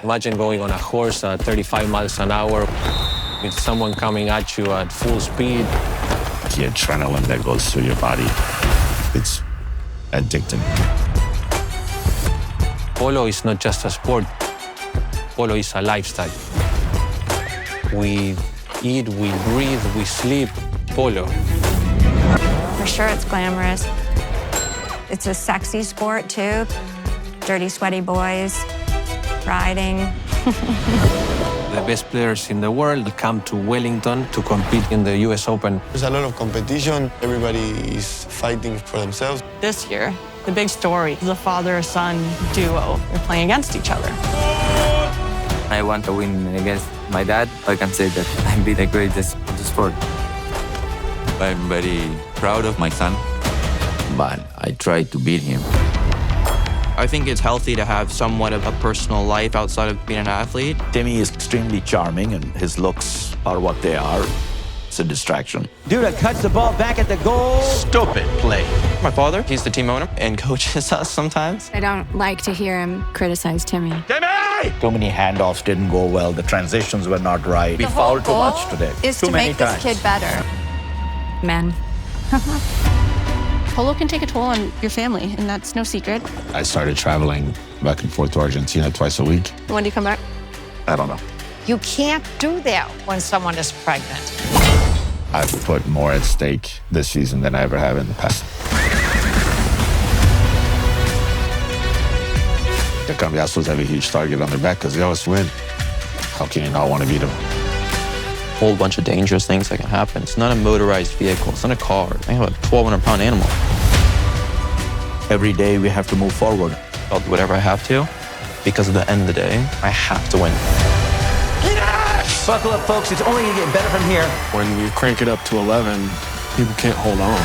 Imagine going on a horse at 35 miles an hour with someone coming at you at full speed. The adrenaline that goes through your body, it's addicting. Polo is not just a sport. Polo is a lifestyle. We eat, we breathe, we sleep polo. For sure, it's glamorous. It's a sexy sport, too. Dirty, sweaty boys, riding. The best players in the world come to Wellington to compete in the US Open. There's a lot of competition. Everybody is fighting for themselves. This year, the big story is a father-son duo. They're playing against each other. I want to win against my dad. I can say that I'm the greatest of the sport. I'm very proud of my son, but I try to beat him. I think it's healthy to have somewhat of a personal life outside of being an athlete. Timmy is extremely charming, and his looks are what they are. It's a distraction. Duda cuts the ball back at the goal. Stupid play. My father, he's the team owner and coaches us sometimes. I don't like to hear him criticize Timmy. Too many handoffs didn't go well. The transitions were not right. We fouled too much today. Is Too to many make times. this kid better. Men. Polo can take a toll on your family, and that's no secret. I started traveling back and forth to Argentina twice a week. When do you come back? I don't know. You can't do that when someone is pregnant. I've put more at stake this season than I ever have in the past. The Cambiasos have a huge target on their back because they always win. How can you not want to beat them? Whole bunch of dangerous things that can happen. It's not a motorized vehicle. It's not a car. I have a 1,200-pound animal. Every day we have to move forward. I'll do whatever I have to, because at the end of the day, I have to win. Buckle up, folks. It's only going to get better from here. When you crank it up to 11, people can't hold on.